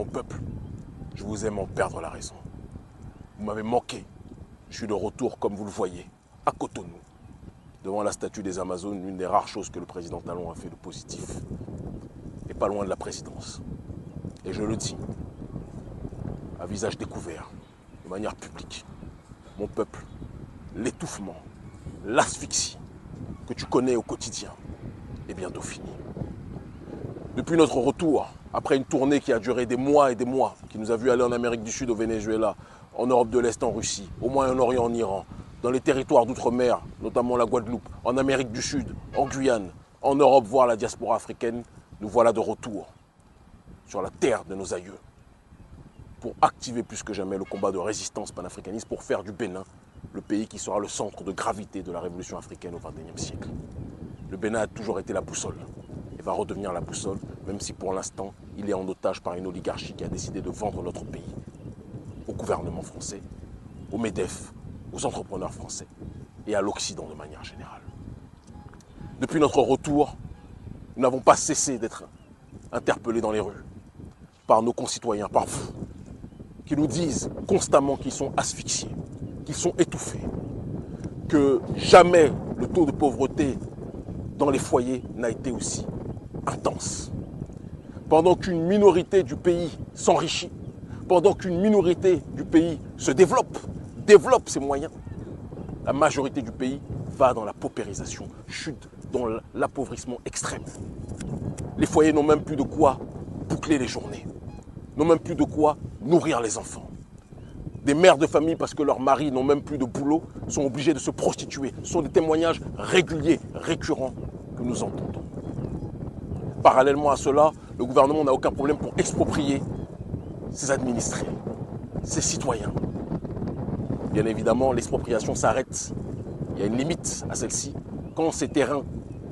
Mon peuple, je vous aime en perdre la raison. Vous m'avez manqué. Je suis de retour, comme vous le voyez, à Cotonou, devant la statue des Amazones, l'une des rares choses que le président Talon a fait de positif. Et pas loin de la présidence. Et je le dis, à visage découvert, de manière publique, mon peuple, l'étouffement, l'asphyxie que tu connais au quotidien est bientôt fini. Depuis notre retour, après une tournée qui a duré des mois et des mois, qui nous a vu aller en Amérique du Sud, au Venezuela, en Europe de l'Est, en Russie, au Moyen-Orient, en Iran, dans les territoires d'outre-mer, notamment la Guadeloupe, en Amérique du Sud, en Guyane, en Europe, voire la diaspora africaine, nous voilà de retour sur la terre de nos aïeux pour activer plus que jamais le combat de résistance panafricaniste, pour faire du Bénin le pays qui sera le centre de gravité de la révolution africaine au XXIe siècle. Le Bénin a toujours été la boussole et va redevenir la boussole, même si pour l'instant, il est en otage par une oligarchie qui a décidé de vendre notre pays au gouvernement français, au MEDEF, aux entrepreneurs français et à l'Occident de manière générale. Depuis notre retour, nous n'avons pas cessé d'être interpellés dans les rues par nos concitoyens, par vous, qui nous disent constamment qu'ils sont asphyxiés, qu'ils sont étouffés, que jamais le taux de pauvreté dans les foyers n'a été aussi intense. Pendant qu'une minorité du pays s'enrichit, pendant qu'une minorité du pays se développe ses moyens, la majorité du pays va dans la paupérisation, chute dans l'appauvrissement extrême. Les foyers n'ont même plus de quoi boucler les journées, n'ont même plus de quoi nourrir les enfants. Des mères de famille, parce que leurs maris n'ont même plus de boulot, sont obligés de se prostituer. Ce sont des témoignages réguliers, récurrents que nous entendons. Parallèlement à cela, le gouvernement n'a aucun problème pour exproprier ses administrés, ses citoyens. Bien évidemment, l'expropriation s'arrête. Il y a une limite à celle-ci. Quand ces terrains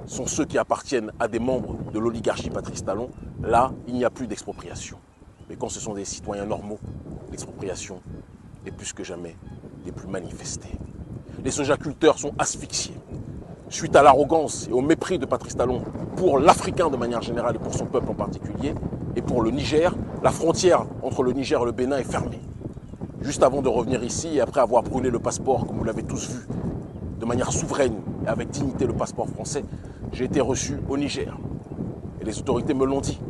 sont ceux qui appartiennent à des membres de l'oligarchie Patrice Talon, là, il n'y a plus d'expropriation. Mais quand ce sont des citoyens normaux, l'expropriation est plus que jamais les plus manifestées. Les sojaculteurs sont asphyxiés. Suite à l'arrogance et au mépris de Patrice Talon pour l'Africain de manière générale et pour son peuple en particulier, et pour le Niger, la frontière entre le Niger et le Bénin est fermée. Juste avant de revenir ici et après avoir brûlé le passeport, comme vous l'avez tous vu, de manière souveraine et avec dignité le passeport français, j'ai été reçu au Niger. Et les autorités me l'ont dit.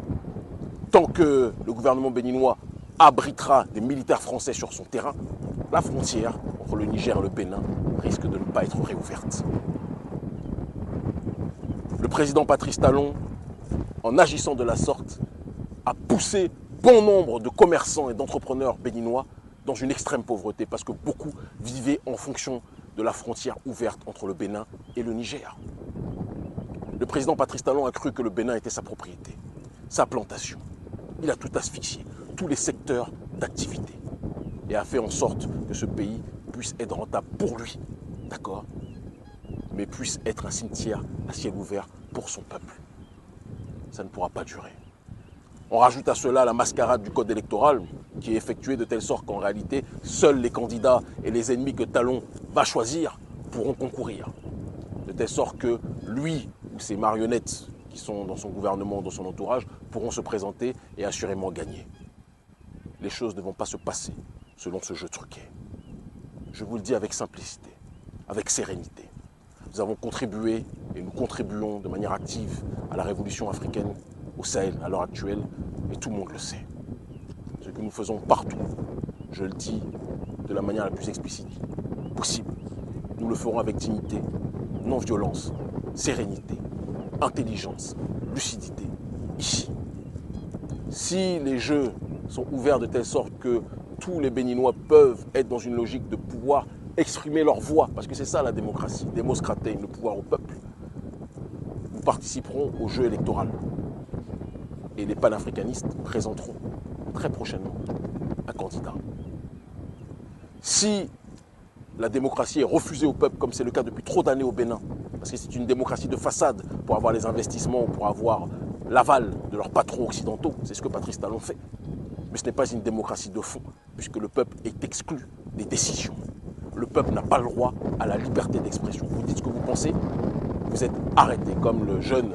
Tant que le gouvernement béninois abritera des militaires français sur son terrain, la frontière entre le Niger et le Bénin risque de ne pas être réouverte. Le président Patrice Talon, en agissant de la sorte, a poussé bon nombre de commerçants et d'entrepreneurs béninois dans une extrême pauvreté parce que beaucoup vivaient en fonction de la frontière ouverte entre le Bénin et le Niger. Le président Patrice Talon a cru que le Bénin était sa propriété, sa plantation. Il a tout asphyxié, tous les secteurs d'activité et a fait en sorte que ce pays puisse être rentable pour lui, d'accord, mais puisse être un cimetière à ciel ouvert pour son peuple. Ça ne pourra pas durer. On rajoute à cela la mascarade du code électoral qui est effectuée de telle sorte qu'en réalité, seuls les candidats et les ennemis que Talon va choisir pourront concourir. De telle sorte que lui ou ses marionnettes qui sont dans son gouvernement, dans son entourage, pourront se présenter et assurément gagner. Les choses ne vont pas se passer selon ce jeu truqué. Je vous le dis avec simplicité, avec sérénité. Nous avons contribué et nous contribuons de manière active à la révolution africaine au Sahel à l'heure actuelle, et tout le monde le sait. Ce que nous faisons partout, je le dis de la manière la plus explicite possible, nous le ferons avec dignité, non-violence, sérénité, intelligence, lucidité, ici. Si les jeux sont ouverts de telle sorte que tous les Béninois peuvent être dans une logique de pouvoir exprimer leur voix, parce que c'est ça la démocratie, Demos Kratein, le pouvoir au peuple, nous participerons au jeu électoral. Et les panafricanistes présenteront très prochainement un candidat. Si la démocratie est refusée au peuple, comme c'est le cas depuis trop d'années au Bénin, parce que c'est une démocratie de façade pour avoir les investissements, pour avoir l'aval de leurs patrons occidentaux, c'est ce que Patrice Talon fait. Mais ce n'est pas une démocratie de fond, puisque le peuple est exclu des décisions. Le peuple n'a pas le droit à la liberté d'expression. Vous dites ce que vous pensez, vous êtes arrêté, comme le jeune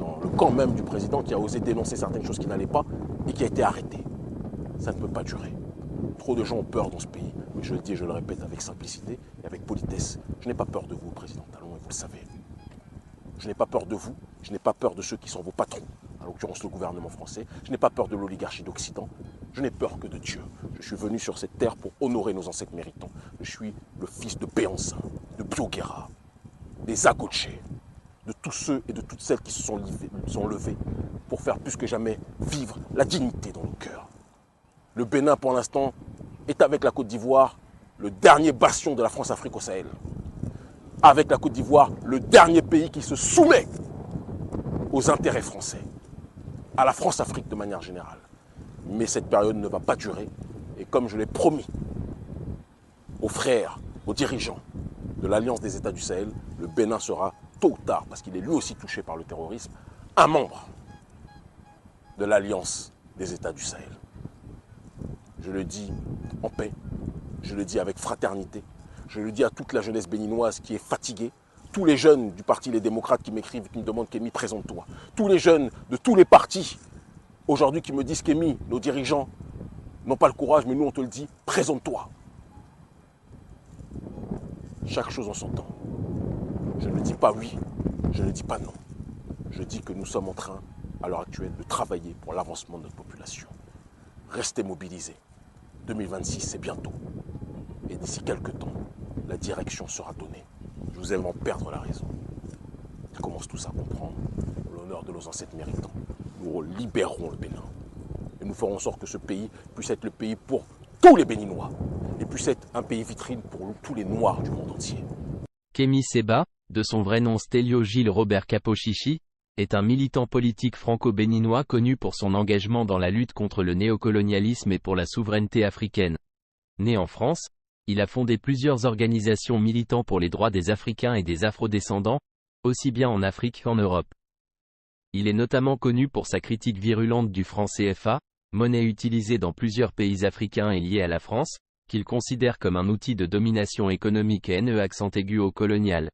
dans le camp même du président qui a osé dénoncer certaines choses qui n'allaient pas et qui a été arrêté. Ça ne peut pas durer. Trop de gens ont peur dans ce pays, mais je le dis et je le répète avec simplicité et avec politesse. Je n'ai pas peur de vous, Président Talon, et vous le savez. Je n'ai pas peur de vous, je n'ai pas peur de ceux qui sont vos patrons, en l'occurrence le gouvernement français. Je n'ai pas peur de l'oligarchie d'Occident. Je n'ai peur que de Dieu. Je suis venu sur cette terre pour honorer nos ancêtres méritants. Je suis le fils de Béancin, de Bioguera, des Agoche, de tous ceux et de toutes celles qui se sont levés pour faire plus que jamais vivre la dignité dans nos cœurs. Le Bénin, pour l'instant, est avec la Côte d'Ivoire le dernier bastion de la France-Afrique au Sahel. Avec la Côte d'Ivoire, le dernier pays qui se soumet aux intérêts français, à la France-Afrique de manière générale. Mais cette période ne va pas durer. Et comme je l'ai promis aux frères, aux dirigeants de l'Alliance des États du Sahel, le Bénin sera tôt ou tard, parce qu'il est lui aussi touché par le terrorisme, un membre de l'Alliance des États du Sahel. Je le dis en paix, je le dis avec fraternité, je le dis à toute la jeunesse béninoise qui est fatiguée, tous les jeunes du parti Les Démocrates qui m'écrivent, qui me demandent Kémy, présente-toi. Tous les jeunes de tous les partis aujourd'hui qui me disent Kémy, nos dirigeants n'ont pas le courage, mais nous on te le dit, présente-toi. Chaque chose en son temps. Je ne dis pas oui, je ne dis pas non. Je dis que nous sommes en train, à l'heure actuelle, de travailler pour l'avancement de notre population. Restez mobilisés. 2026, c'est bientôt. Et d'ici quelques temps, la direction sera donnée. Je vous aime en perdre la raison. Ils commencent tous à comprendre l'honneur de nos ancêtres méritants. Nous libérerons le Bénin. Et nous ferons en sorte que ce pays puisse être le pays pour tous les Béninois. Et puisse être un pays vitrine pour tous les Noirs du monde entier. Kémy Séba, de son vrai nom Stélio Gilles Robert Capochichi, est un militant politique franco-béninois connu pour son engagement dans la lutte contre le néocolonialisme et pour la souveraineté africaine. Né en France, il a fondé plusieurs organisations militant pour les droits des Africains et des Afro-descendants, aussi bien en Afrique qu'en Europe. Il est notamment connu pour sa critique virulente du franc CFA, monnaie utilisée dans plusieurs pays africains et liée à la France, qu'il considère comme un outil de domination économique et haineux accent aigu au colonial.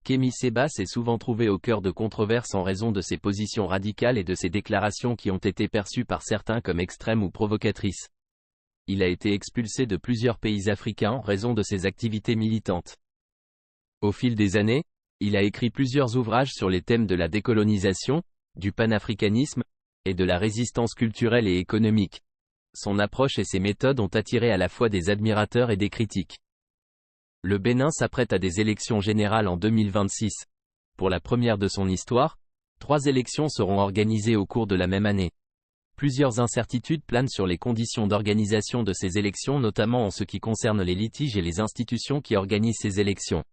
Kémy Séba s'est souvent trouvé au cœur de controverses en raison de ses positions radicales et de ses déclarations qui ont été perçues par certains comme extrêmes ou provocatrices. Il a été expulsé de plusieurs pays africains en raison de ses activités militantes. Au fil des années, il a écrit plusieurs ouvrages sur les thèmes de la décolonisation, du panafricanisme, et de la résistance culturelle et économique. Son approche et ses méthodes ont attiré à la fois des admirateurs et des critiques. Le Bénin s'apprête à des élections générales en 2026. Pour la première de son histoire, 3 élections seront organisées au cours de la même année. Plusieurs incertitudes planent sur les conditions d'organisation de ces élections, notamment en ce qui concerne les litiges et les institutions qui organisent ces élections.